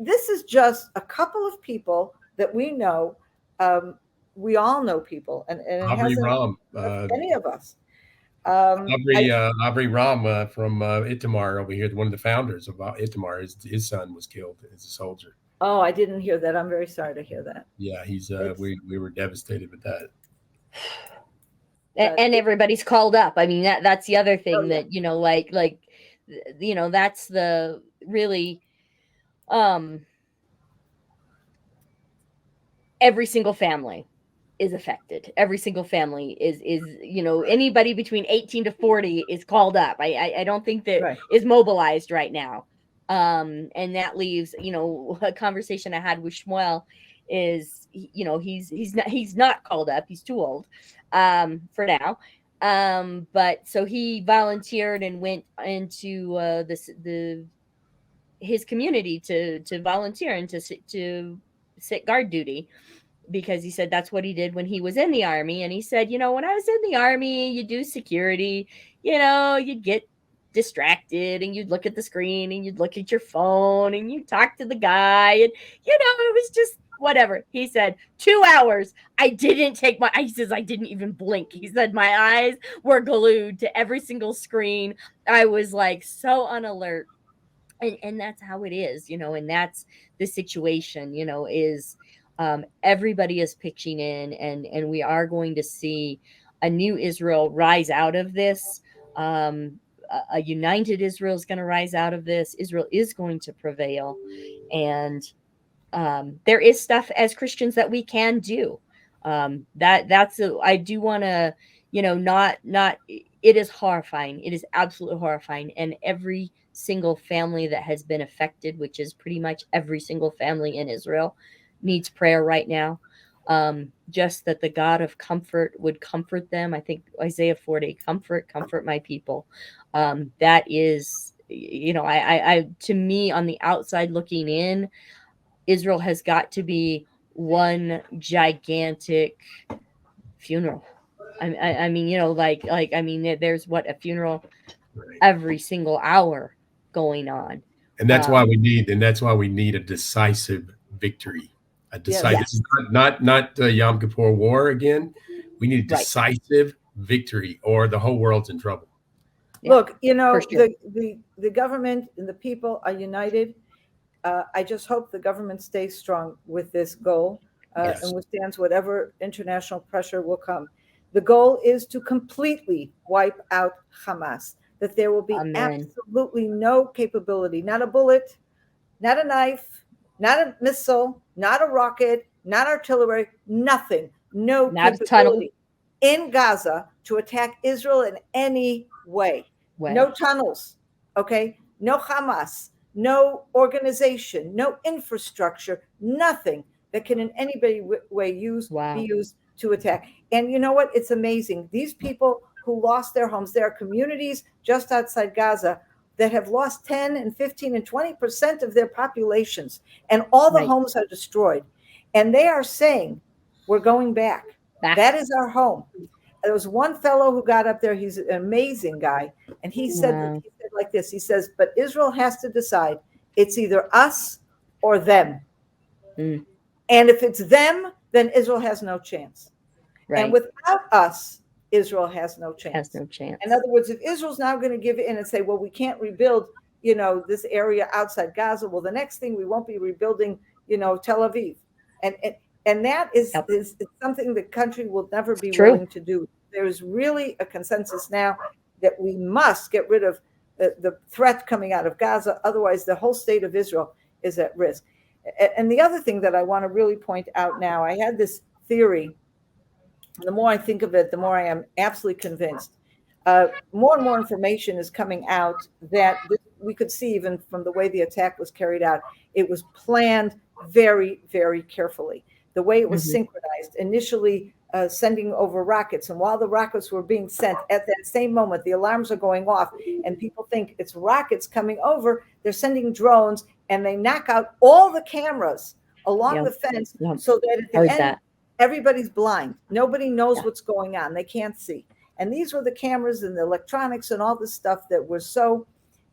this is just a couple of people that we know. We all know people, and it hasn't any of us. Avri Ram from Itamar over here, one of the founders of Itamar, his son was killed as a soldier. Oh, I didn't hear that. I'm very sorry to hear that. Yeah, he's we were devastated with that. And everybody's called up. I mean, that's the other thing that, like that's the really, every single family is affected. Every single family is anybody between 18 to 40 is called up. I don't think that Right. is mobilized right now. And that leaves, a conversation I had with Shmuel is, he's not called up. He's too old for now. But so he volunteered and went into his community to volunteer and to sit guard duty, because he said that's what he did when he was in the army. And he said, when I was in the army, you do security, you'd get distracted and you'd look at the screen and you'd look at your phone and you talk to the guy, and it was just whatever. He said 2 hours I didn't take my, he says I didn't even blink. He said my eyes were glued to every single screen. I was like so on alert. And that's how it is, and that's the situation, is everybody is pitching in, and we are going to see a new Israel rise out of this. A united Israel is going to rise out of this. Israel is going to prevail. And there is stuff as Christians that we can do. I do want to, not, it is horrifying. It is absolutely horrifying. And every single family that has been affected, which is pretty much every single family in Israel, needs prayer right now. Just that the God of comfort would comfort them. I think Isaiah 40, comfort my people. That is, I to me, on the outside looking in, Israel has got to be one gigantic funeral. I mean, there's a funeral every single hour going on. And that's why we need a decisive victory. A decisive, yes. Not Yom Kippur War again. We need a decisive victory, or the whole world's in trouble. Yeah. Look, sure. the government and the people are united. I just hope the government stays strong with this goal and withstands whatever international pressure will come. The goal is to completely wipe out Hamas, that there will be absolutely no capability, not a bullet, not a knife, not a missile, not a rocket, not artillery, nothing, not capability in Gaza to attack Israel in any way. No tunnels, okay? No Hamas, no organization, no infrastructure, nothing that can in any way be used to attack. And you know what? It's amazing. These people who lost their homes, there are communities just outside Gaza that have lost 10 and 15 and 20% of their populations, and all the homes are destroyed. And they are saying, we're going back. That is our home. There was one fellow who got up there. He's an amazing guy. And he said like this. He says, but Israel has to decide. It's either us or them. Mm. And if it's them, then Israel has no chance. Right. And without us, Israel has no chance. In other words, if Israel's now going to give in and say, well, we can't rebuild, this area outside Gaza, well, the next thing we won't be rebuilding, Tel Aviv. And that is something the country will never be willing to do. There's really a consensus now that we must get rid of the threat coming out of Gaza. Otherwise, the whole state of Israel is at risk. And the other thing that I want to really point out now, I had this theory. The more I think of it, the more I am absolutely convinced. More and more information is coming out that we could see even from the way the attack was carried out. It was planned very, very carefully. The way it was synchronized, initially sending over rockets. And while the rockets were being sent, at that same moment, the alarms are going off and people think it's rockets coming over. They're sending drones and they knock out all the cameras along the fence so that at the end, everybody's blind. Nobody knows what's going on. They can't see. And these were the cameras and the electronics and all this stuff that was so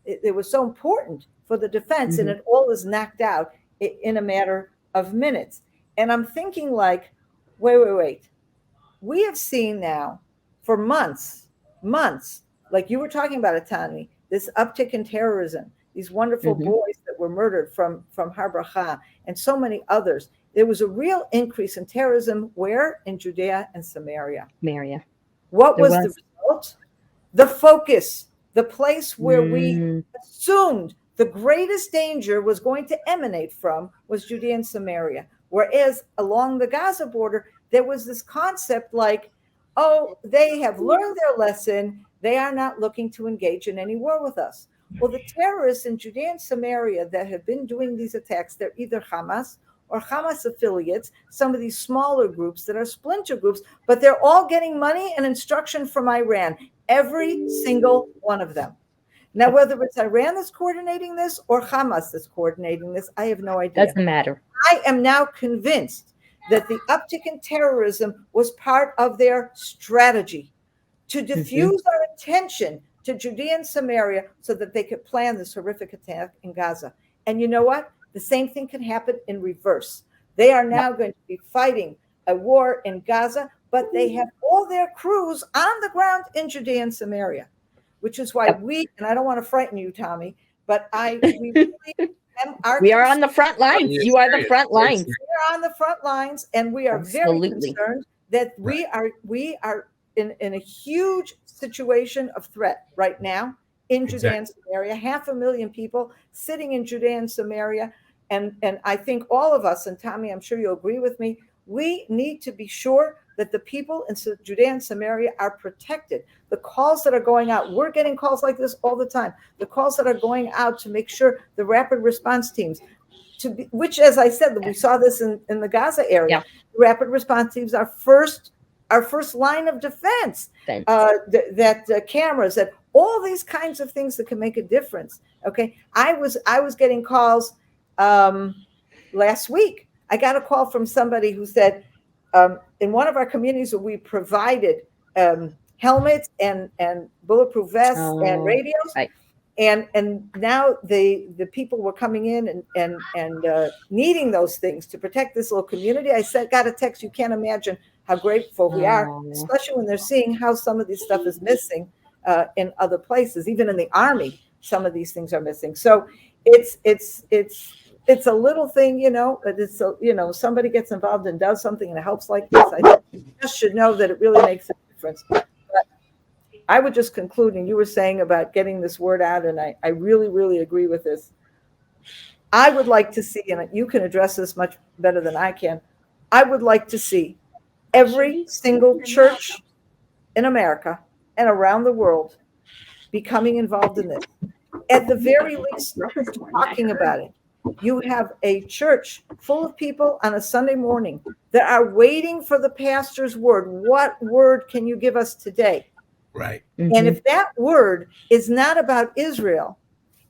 important for the defense. And it all is knocked out in a matter of minutes. And I'm thinking like, wait. We have seen now for months, like you were talking about, Atani, this uptick in terrorism, these wonderful boys that were murdered from Har Bracha and so many others. There was a real increase in terrorism where? In Judea and Samaria. What was the result? The focus the place where we assumed the greatest danger was going to emanate from was Judea and Samaria. Whereas along the Gaza border, there was this concept like, oh, they have learned their lesson. They are not looking to engage in any war with us. Well, the terrorists in Judea and Samaria that have been doing these attacks, they're either Hamas or Hamas affiliates, some of these smaller groups that are splinter groups, but they're all getting money and instruction from Iran, every single one of them. Now, whether it's Iran that's coordinating this or Hamas that's coordinating this, I have no idea. Doesn't matter. I am now convinced that the uptick in terrorism was part of their strategy to diffuse our attention to Judea and Samaria so that they could plan this horrific attack in Gaza. And you know what? The same thing can happen in reverse. They are now going to be fighting a war in Gaza, but they have all their crews on the ground in Judea and Samaria, which is why we, and I don't want to frighten you, Tommy, but we are on the front lines. You are the front lines. We are on the front lines, and we are very concerned that we are in a huge situation of threat right now in Judea and Samaria. 500,000 people sitting in Judea and Samaria. And I think all of us, and Tommy, I'm sure you'll agree with me, we need to be sure that the people in Judea and Samaria are protected. The calls that are going out, we're getting calls like this all the time. The calls that are going out to make sure the rapid response teams, which, as I said, we saw this in the Gaza area. The rapid response teams are our first line of defense. Cameras, that all these kinds of things that can make a difference. Okay, I was getting calls last week. I got a call from somebody who said, in one of our communities where we provided helmets and bulletproof vests and radios, and now the people were coming in and needing those things to protect this little community. I got a text. You can't imagine how grateful we are, especially when they're seeing how some of this stuff is missing in other places. Even in the Army, some of these things are missing. So it's a little thing, but it's somebody gets involved and does something and it helps like this. I think you just should know that it really makes a difference. But I would just conclude, and you were saying about getting this word out, and I really, really agree with this. I would like to see, and you can address this much better than I can, I would like to see every single church in America and around the world becoming involved in this. At the very least, talking about it. You have a church full of people on a Sunday morning that are waiting for the pastor's word. What word can you give us today? Right. And if that word is not about Israel,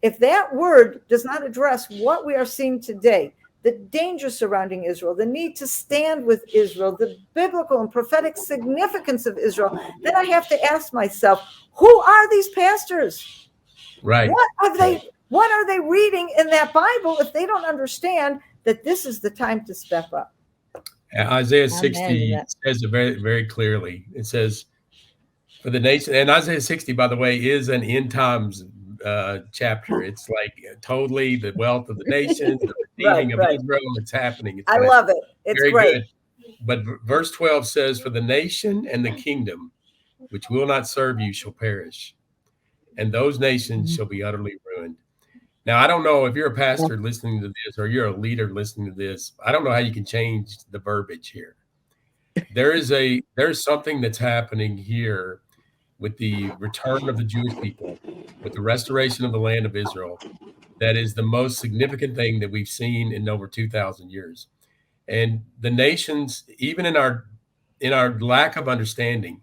if that word does not address what we are seeing today, the danger surrounding Israel, the need to stand with Israel, the biblical and prophetic significance of Israel, then I have to ask myself, who are these pastors? Right. What are they reading in that Bible if they don't understand that this is the time to step up? Isaiah 60 says it very, very clearly. It says, for the nation, and Isaiah 60, by the way, is an end times chapter. It's like totally the wealth of the nations, the redeeming of Israel. It's happening. I love it. It's very great. Good. But verse 12 says, for the nation and the kingdom which will not serve you shall perish, and those nations shall be utterly ruined. Now, I don't know if you're a pastor listening to this or you're a leader listening to this. I don't know how you can change the verbiage here. There's something that's happening here with the return of the Jewish people, with the restoration of the land of Israel, that is the most significant thing that we've seen in over 2,000 years. And the nations, even in our lack of understanding,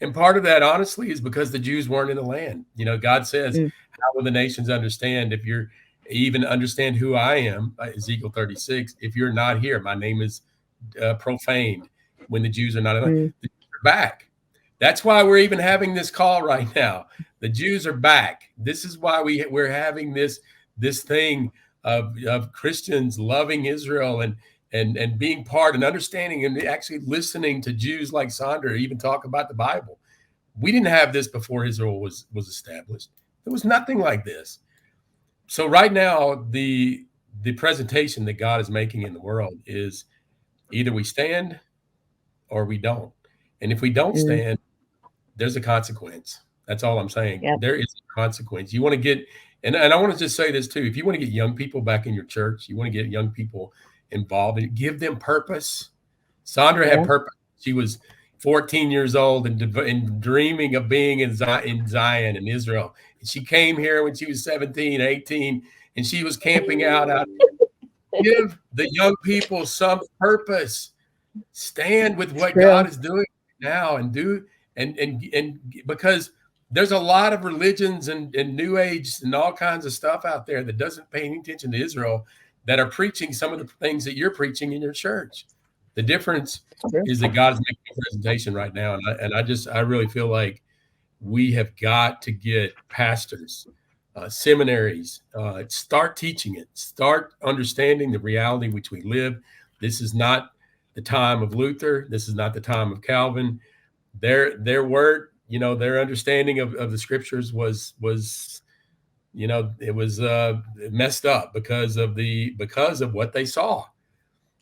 and part of that, honestly, is because the Jews weren't in the land. God says, how will the nations understand if you're even understand who I am? Ezekiel 36, if you're not here, my name is profaned when the Jews are not in the land. The Jews are back. That's why we're even having this call right now. The Jews are back. This is why we're having this thing of Christians loving Israel and being part and understanding and actually listening to Jews like Sondra even talk about the Bible. We didn't have this before Israel was established. There was nothing like this. So right now, the presentation that God is making in the world is either we stand or we don't. And if we don't stand, there's a consequence. That's all I'm saying. Yep. There is a consequence. You want to get, and I want to just say this too. If you want to get young people back in your church, you want to get young people involved and give them purpose. Sondra had purpose. She was 14 years old and dreaming of being in Zion in Israel. And she came here when she was 17, 18, and she was camping out there. Give the young people some purpose. Stand with what God is doing now and do and because there's a lot of religions and New Age and all kinds of stuff out there that doesn't pay any attention to Israel that are preaching some of the things that you're preaching in your church. The difference is that God is making a presentation right now. And I really feel like we have got to get pastors, seminaries, start teaching it, start understanding the reality in which we live. This is not the time of Luther. This is not the time of Calvin. Their word, their understanding of the scriptures was it was messed up because of what they saw.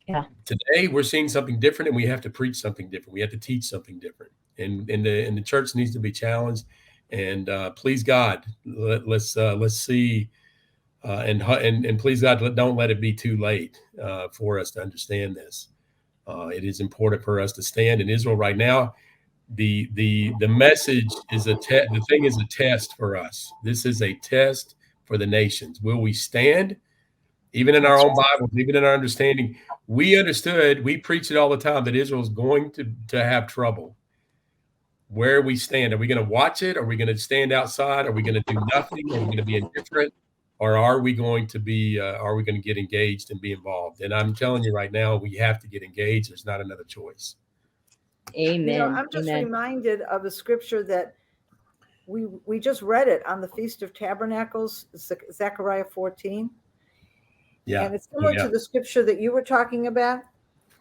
Yeah. Today we're seeing something different, and we have to preach something different. We have to teach something different, and the church needs to be challenged. And please God, let's see, and please God, don't let it be too late for us to understand this. It is important for us to stand in Israel right now. The message is the thing is a test for us. This is a test for the nations. Will we stand? Even in our own Bibles, even in our understanding, we preach it all the time that Israel is going to have trouble. Where we stand, are we going to watch it? Are we going to stand outside? Are we going to do nothing? Are we going to be indifferent? Or are we going to get engaged and be involved? And I'm telling you right now, we have to get engaged. There's not another choice. Amen. I'm just reminded of a scripture that we just read it on the Feast of Tabernacles, Zechariah 14. Yeah. And it's similar to the scripture that you were talking about.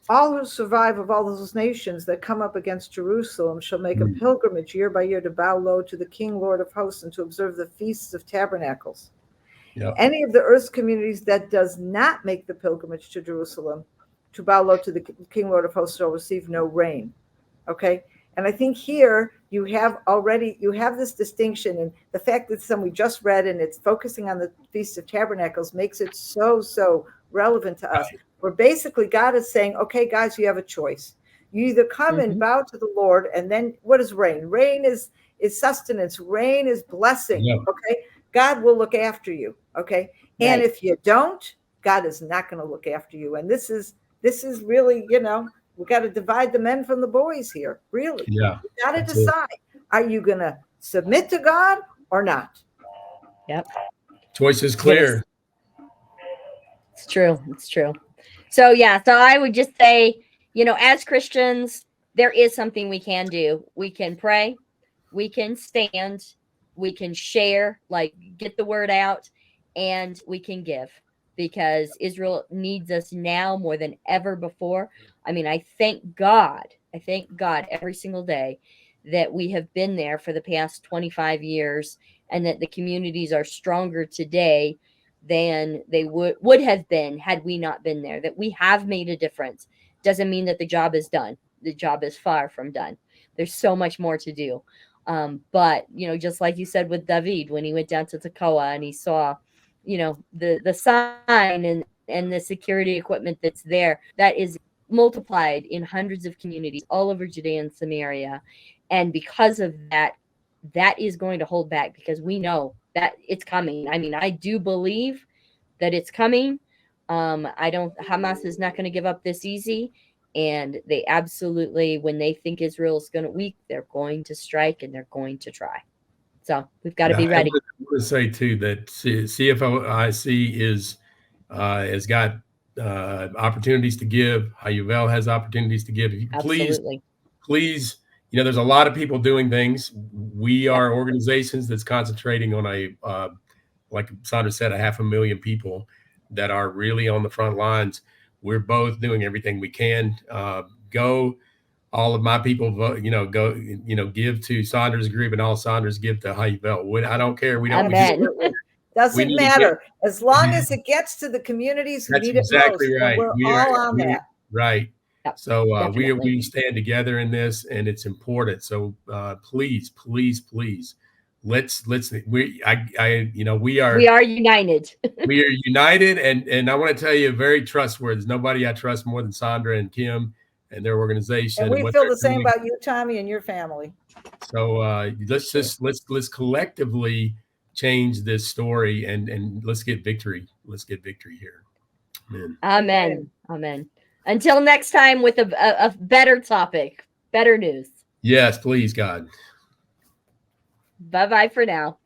All who survive of all those nations that come up against Jerusalem shall make a pilgrimage year by year to bow low to the King, Lord of hosts, and to observe the Feasts of Tabernacles. Yep. Any of the earth's communities that does not make the pilgrimage to Jerusalem to bow low to the King, Lord of hosts shall receive no rain. Okay. And I think here you have this distinction, and the fact that some we just read and it's focusing on the Feast of Tabernacles makes it so relevant to us. Where basically God is saying, okay, guys, you have a choice. You either come and bow to the Lord, and then what is rain? Rain is sustenance. Rain is blessing. Yeah. Okay. God will look after you. Okay. Right. And if you don't, God is not going to look after you. And this is really, we got to divide the men from the boys here. Really. Yeah. You got to decide. Are you going to submit to God or not? Yep. Choice is clear. Yes. It's true. So I would just say, as Christians, there is something we can do. We can pray, we can stand, we can share, get the word out, and we can give, because Israel needs us now more than ever before. I mean, I thank God every single day that we have been there for the past 25 years, and that the communities are stronger today than they would have been had we not been there. That we have made a difference doesn't mean that the job is done. The job is far from done. There's so much more to do. But just like you said with David, when he went down to Tekoa and he saw, the sign and the security equipment that's there, that is multiplied in hundreds of communities all over Judea and Samaria. And because of that is going to hold back, because we know that it's coming. I mean, I do believe that it's coming. Hamas is not going to give up this easy. And they absolutely, when they think Israel is going to weak, they're going to strike and they're going to try. So we've got to be ready. I want to say too that CFOIC has got opportunities to give. Hayuvel has opportunities to give. Absolutely. Please, there's a lot of people doing things. We are organizations that's concentrating on like Sondra said, 500,000 people that are really on the front lines. We're both doing everything we can. Go, all of my people, go, give to Sondra's group, and all Sondra's give to Hayuvel. I don't care. We don't. Doesn't matter as long as it gets to the communities who need it most. Exactly right. We're all on that. Right. So we stand together in this, and it's important. So please we We are united. we are united, and I want to tell you, very trustworthy. There's nobody I trust more than Sondra and Kim and their organization. And we what feel they're the same doing. about you, Tommy, and your family. So let's collectively change this story and let's get victory. Let's get victory here. Amen. Amen. Amen. Until next time with a better topic, better news. Yes, please, God. Bye-bye for now.